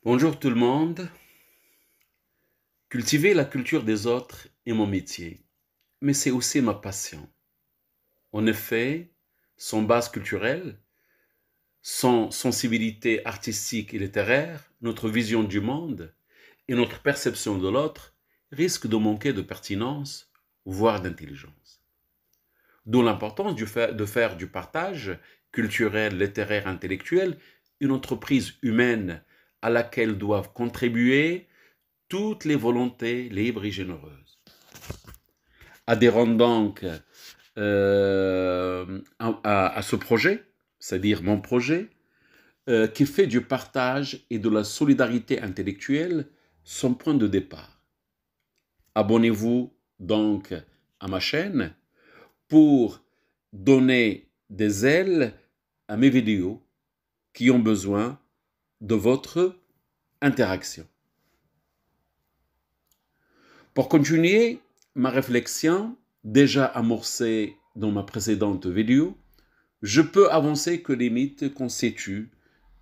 Bonjour tout le monde. Cultiver la culture des autres est mon métier, mais c'est aussi ma passion. En effet, sans base culturelle, sans sensibilité artistique et littéraire, notre vision du monde et notre perception de l'autre risquent de manquer de pertinence, voire d'intelligence. D'où l'importance de faire du partage culturel, littéraire, intellectuel une entreprise humaine à laquelle doivent contribuer toutes les volontés libres et généreuses. Adhérons donc à ce projet, c'est-à-dire mon projet, qui fait du partage et de la solidarité intellectuelle son point de départ. Abonnez-vous donc à ma chaîne pour donner des ailes à mes vidéos qui ont besoin de votre interaction. Pour continuer ma réflexion, déjà amorcée dans ma précédente vidéo, je peux avancer que les mythes constituent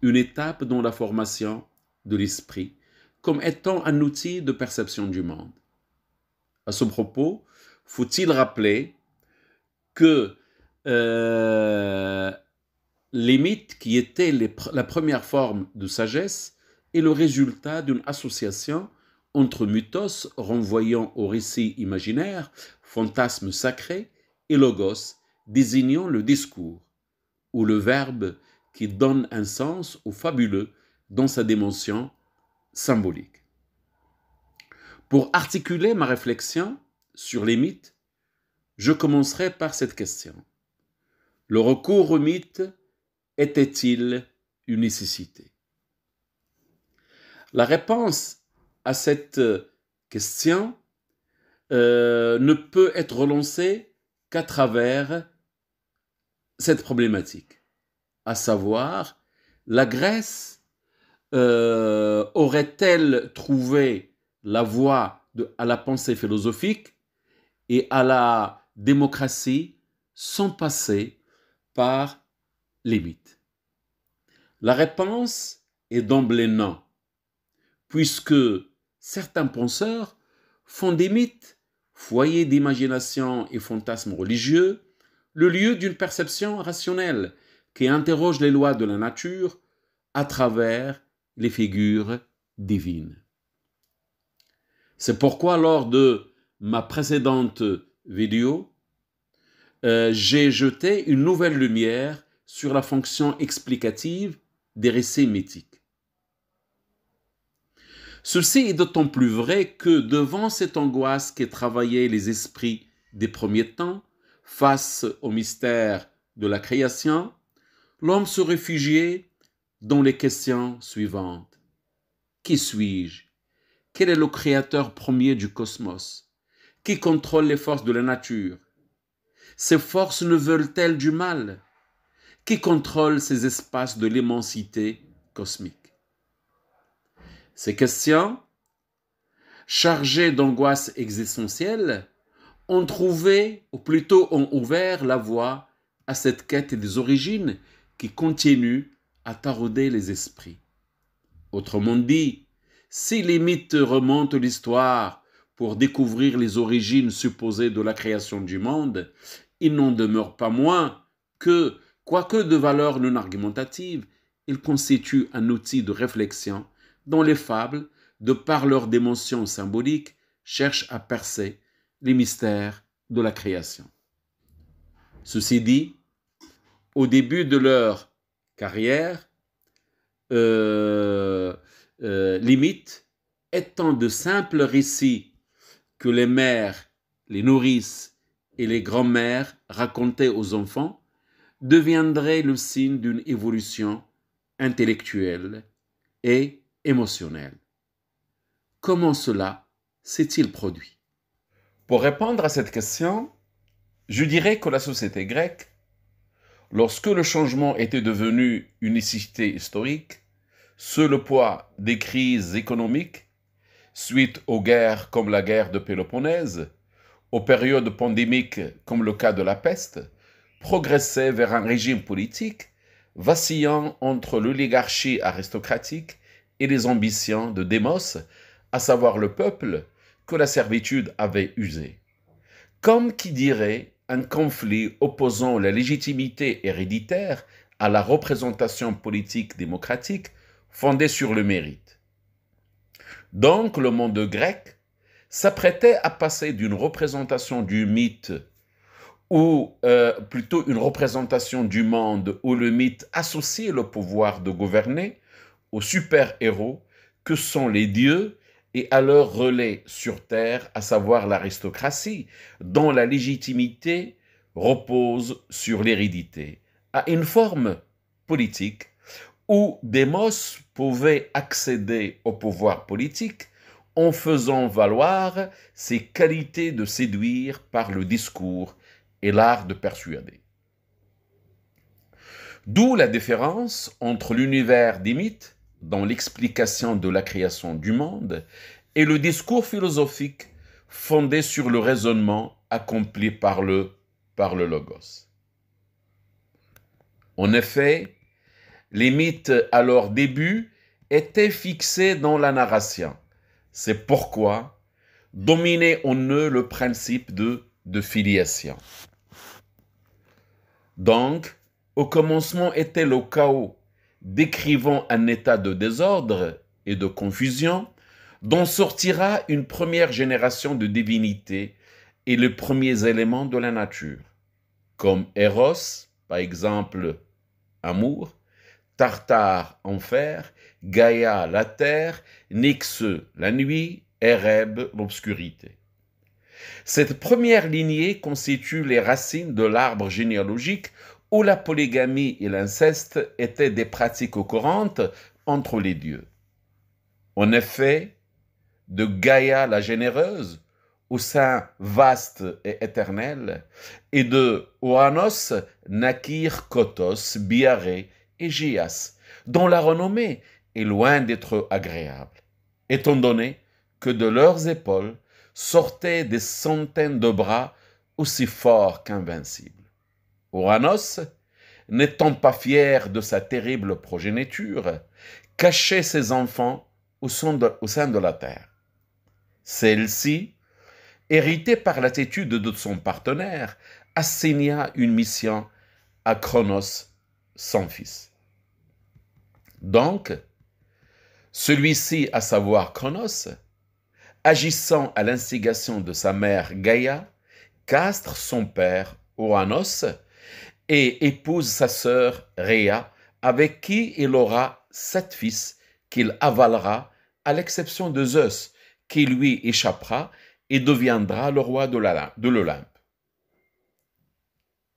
une étape dans la formation de l'esprit comme étant un outil de perception du monde. À ce propos, faut-il rappeler que les mythes, qui étaient la première forme de sagesse, est le résultat d'une association entre mythos, renvoyant au récit imaginaire, fantasme sacré, et logos, désignant le discours, ou le verbe qui donne un sens au fabuleux dans sa dimension symbolique. Pour articuler ma réflexion sur les mythes, je commencerai par cette question. Le recours aux mythes était-il une nécessité? La réponse à cette question ne peut être relancée qu'à travers cette problématique, à savoir, la Grèce aurait-elle trouvé la voie à la pensée philosophique et à la démocratie sans passer par les mythes? La réponse est d'emblée non, puisque certains penseurs font des mythes, foyers d'imagination et fantasmes religieux, le lieu d'une perception rationnelle qui interroge les lois de la nature à travers les figures divines. C'est pourquoi lors de ma précédente vidéo, j'ai jeté une nouvelle lumière sur la fonction explicative des récits mythiques. Ceci est d'autant plus vrai que devant cette angoisse qui travaillait les esprits des premiers temps, face au mystère de la création, l'homme se réfugiait dans les questions suivantes. Qui suis-je? Quel est le créateur premier du cosmos? Qui contrôle les forces de la nature? Ces forces ne veulent-elles du mal? Qui contrôle ces espaces de l'immensité cosmique? Ces questions, chargées d'angoisse existentielle, ont trouvé, ou plutôt ont ouvert la voie à cette quête des origines qui continue à tarauder les esprits. Autrement dit, si les mythes remontent l'histoire pour découvrir les origines supposées de la création du monde, il n'en demeure pas moins que, quoique de valeur non argumentative, ils constituent un outil de réflexion dont les fables, de par leur dimension symbolique, cherchent à percer les mystères de la création. Ceci dit, au début de leur carrière, les mythes étant de simples récits que les mères, les nourrices et les grands-mères racontaient aux enfants, deviendraient le signe d'une évolution intellectuelle et émotionnelle. Comment cela s'est-il produit? Pour répondre à cette question, je dirais que la société grecque, lorsque le changement était devenu une nécessité historique, sous le poids des crises économiques, suite aux guerres comme la guerre de Péloponnèse, aux périodes pandémiques comme le cas de la peste, progressait vers un régime politique vacillant entre l'oligarchie aristocratique et les ambitions de Démos, à savoir le peuple, que la servitude avait usé. Comme qui dirait un conflit opposant la légitimité héréditaire à la représentation politique démocratique fondée sur le mérite. Donc le monde grec s'apprêtait à passer d'une représentation du mythe ou plutôt une représentation du monde où le mythe associait le pouvoir de gouverner aux super-héros que sont les dieux et à leur relais sur Terre, à savoir l'aristocratie, dont la légitimité repose sur l'hérédité, à une forme politique où Démos pouvait accéder au pouvoir politique en faisant valoir ses qualités de séduire par le discours et l'art de persuader. D'où la différence entre l'univers des mythes, dans l'explication de la création du monde, et le discours philosophique fondé sur le raisonnement accompli par le logos. En effet, les mythes à leur début étaient fixés dans la narration. C'est pourquoi dominait en eux le principe de filiation. Donc, au commencement était le chaos, décrivant un état de désordre et de confusion, dont sortira une première génération de divinités et les premiers éléments de la nature, comme Eros, par exemple, amour, Tartare, enfer, Gaïa, la terre, Nyx, la nuit, Ereb, l'obscurité. Cette première lignée constitue les racines de l'arbre généalogique où la polygamie et l'inceste étaient des pratiques courantes entre les dieux. En effet, de Gaïa la généreuse, au sein vaste et éternel, et de Oanos naquirent Kotos, Biarré et Gias, dont la renommée est loin d'être agréable, étant donné que de leurs épaules sortaient des centaines de bras aussi forts qu'invincibles. Ouranos, n'étant pas fier de sa terrible progéniture, cachait ses enfants au sein de la terre. Celle-ci, héritée par l'attitude de son partenaire, assigna une mission à Cronos, son fils. Donc, celui-ci, à savoir Cronos, agissant à l'instigation de sa mère Gaïa, castre son père Ouranos et épouse sa sœur Rhea, avec qui il aura 7 fils qu'il avalera, à l'exception de Zeus, qui lui échappera et deviendra le roi de l'Olympe.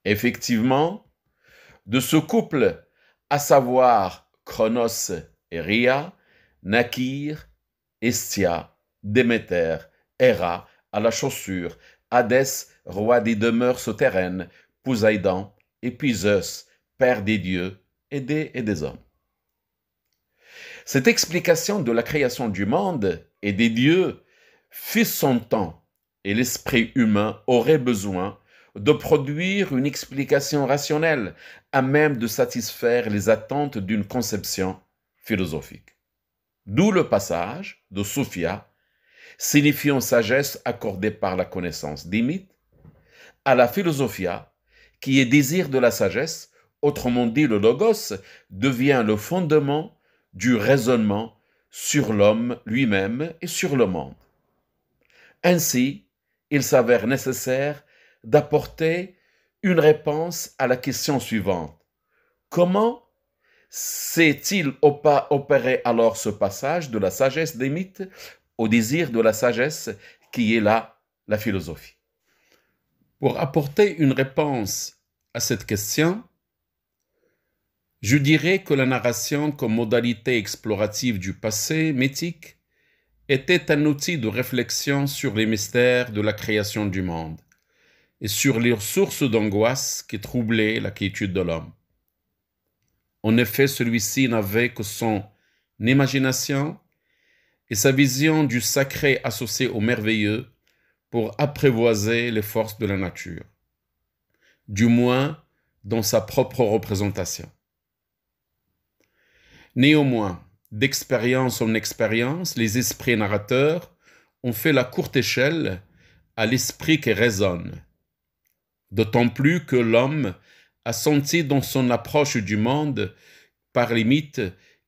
Effectivement, de ce couple, à savoir Cronos et Rhea, naquirent Hestia, Déméter, Héra, à la chaussure, Hadès, roi des demeures souterraines, Poséidon, et puis Zeus, père des dieux et des hommes. Cette explication de la création du monde et des dieux fit son temps, et l'esprit humain aurait besoin de produire une explication rationnelle à même de satisfaire les attentes d'une conception philosophique. D'où le passage de Sophia, signifiant sagesse accordée par la connaissance des mythes, à la philosophia, qui est désir de la sagesse, autrement dit le logos, devient le fondement du raisonnement sur l'homme lui-même et sur le monde. Ainsi, il s'avère nécessaire d'apporter une réponse à la question suivante. Comment s'est-il opéré alors ce passage de la sagesse des mythes au désir de la sagesse qui est la philosophie? Pour apporter une réponse à cette question, je dirais que la narration comme modalité explorative du passé mythique était un outil de réflexion sur les mystères de la création du monde et sur les sources d'angoisse qui troublaient la quiétude de l'homme. En effet, celui-ci n'avait que son imagination et sa vision du sacré associé au merveilleux pour apprivoiser les forces de la nature, du moins dans sa propre représentation. Néanmoins, d'expérience en expérience, les esprits narrateurs ont fait la courte échelle à l'esprit qui raisonne. D'autant plus que l'homme a senti dans son approche du monde par les mythes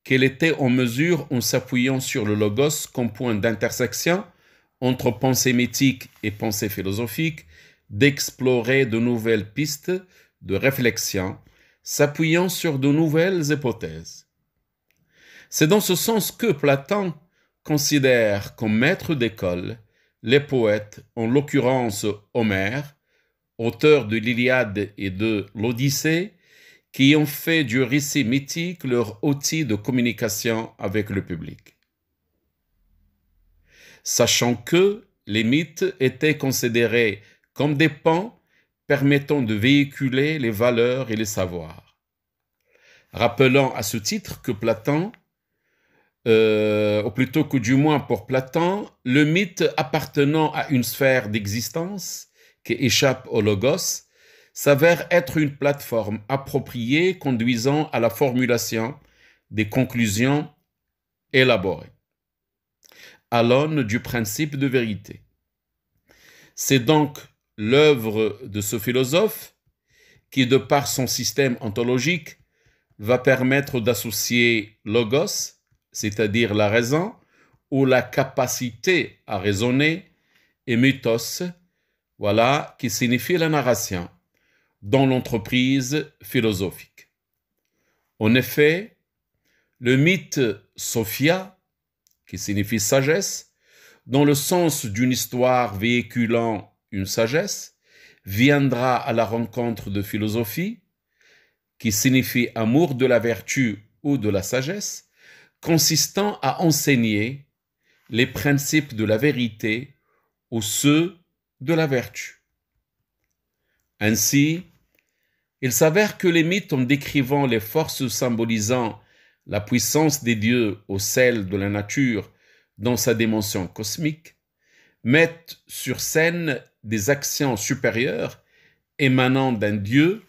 qu'elle était en mesure, en s'appuyant sur le logos comme point d'intersection entre pensée mythique et pensée philosophique, d'explorer de nouvelles pistes de réflexion, s'appuyant sur de nouvelles hypothèses. C'est dans ce sens que Platon considère comme maître d'école les poètes, en l'occurrence Homère, auteur de l'Iliade et de l'Odyssée, qui ont fait du récit mythique leur outil de communication avec le public. Sachant que les mythes étaient considérés comme des ponts permettant de véhiculer les valeurs et les savoirs. Rappelant à ce titre que Platon, ou plutôt que du moins pour Platon, le mythe appartenant à une sphère d'existence qui échappe au logos s'avère être une plateforme appropriée conduisant à la formulation des conclusions élaborées à l'aune du principe de vérité. C'est donc l'œuvre de ce philosophe qui, de par son système ontologique, va permettre d'associer logos, c'est-à-dire la raison, ou la capacité à raisonner, et mythos, voilà, qui signifie la narration, dans l'entreprise philosophique. En effet, le mythe Sophia, qui signifie sagesse, dans le sens d'une histoire véhiculant une sagesse, viendra à la rencontre de philosophie, qui signifie amour de la vertu ou de la sagesse, consistant à enseigner les principes de la vérité ou ceux de la vertu. Ainsi, il s'avère que les mythes, en décrivant les forces symbolisant la puissance des dieux ou celle de la nature dans sa dimension cosmique, mettent sur scène des actions supérieures émanant d'un dieu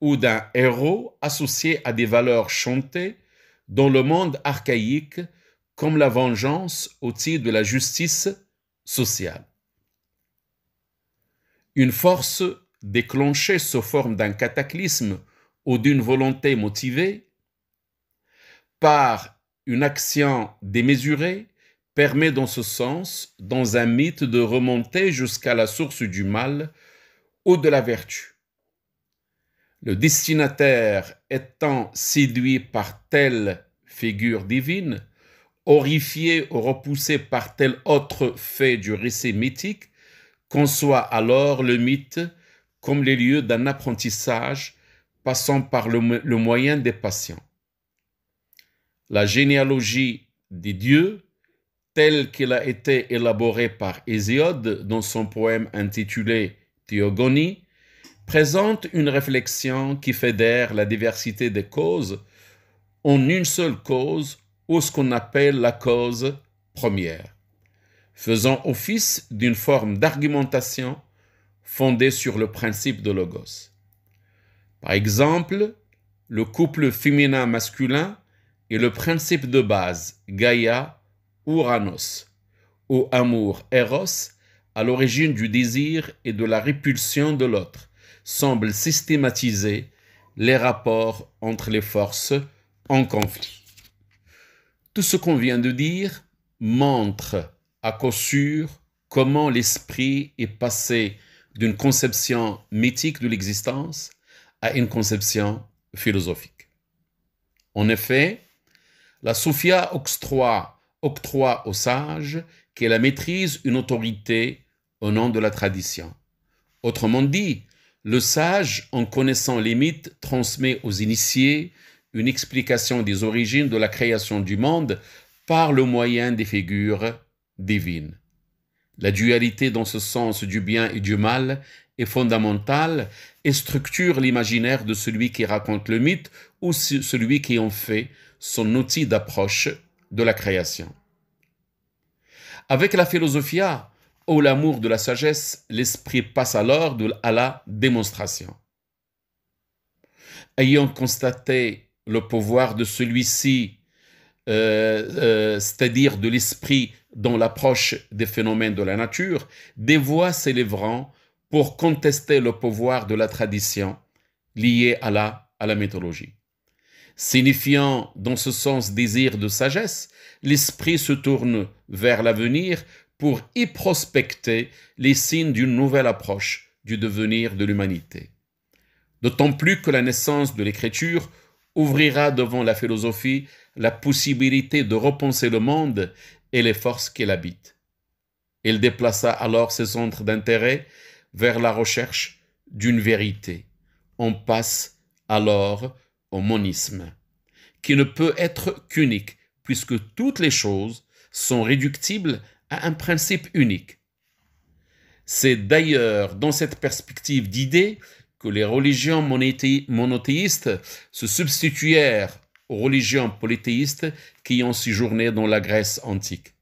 ou d'un héros associé à des valeurs chantées dans le monde archaïque, comme la vengeance au titre de la justice sociale. Une force déclenchée sous forme d'un cataclysme ou d'une volonté motivée par une action démesurée permet dans ce sens, dans un mythe, de remonter jusqu'à la source du mal ou de la vertu. Le destinataire étant séduit par telle figure divine, horrifié ou repoussé par tel autre fait du récit mythique, conçoit alors le mythe comme les lieux d'un apprentissage passant par le moyen des passions. La généalogie des dieux, telle qu'elle a été élaborée par Hésiode dans son poème intitulé Théogonie, présente une réflexion qui fédère la diversité des causes en une seule cause, ou ce qu'on appelle la cause première, faisant office d'une forme d'argumentation fondée sur le principe de logos. Par exemple, le couple féminin-masculin est le principe de base, Gaïa, Uranus, ou amour, Eros, à l'origine du désir et de la répulsion de l'autre, semble systématiser les rapports entre les forces en conflit. Tout ce qu'on vient de dire montre à coup sûr comment l'esprit est passé d'une conception mythique de l'existence à une conception philosophique. En effet, la Sophia octroie au sage qu'elle maîtrise une autorité au nom de la tradition. Autrement dit, le sage, en connaissant les mythes, transmet aux initiés une explication des origines de la création du monde par le moyen des figures divines. La dualité dans ce sens du bien et du mal est fondamentale et structure l'imaginaire de celui qui raconte le mythe ou celui qui en fait son outil d'approche de la création. Avec la philosophia, ou l'amour de la sagesse, l'esprit passe alors à la démonstration. Ayant constaté le pouvoir de celui-ci c'est-à-dire de l'esprit dans l'approche des phénomènes de la nature, des voix s'élèveront pour contester le pouvoir de la tradition liée à la mythologie. Signifiant dans ce sens désir de sagesse, l'esprit se tourne vers l'avenir pour y prospecter les signes d'une nouvelle approche du devenir de l'humanité. D'autant plus que la naissance de l'écriture ouvrira devant la philosophie la possibilité de repenser le monde et les forces qui l'habitent. Elle déplaça alors ses centres d'intérêt vers la recherche d'une vérité. On passe alors au monisme, qui ne peut être qu'unique, puisque toutes les choses sont réductibles à un principe unique. C'est d'ailleurs dans cette perspective d'idées que les religions monothéistes se substituèrent aux religions polythéistes qui ont séjourné dans la Grèce antique,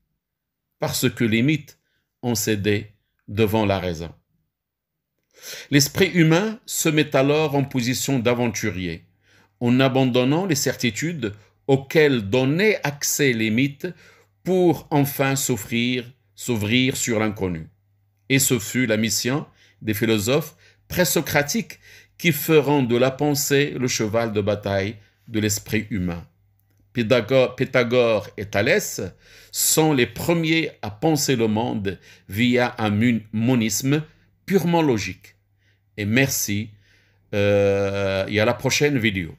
parce que les mythes ont cédé devant la raison. L'esprit humain se met alors en position d'aventurier, en abandonnant les certitudes auxquelles donnaient accès les mythes pour enfin s'ouvrir sur l'inconnu. Et ce fut la mission des philosophes présocratiques qui feront de la pensée le cheval de bataille de l'esprit humain. Pythagore et Thalès sont les premiers à penser le monde via un monisme purement logique. Et merci, et à la prochaine vidéo.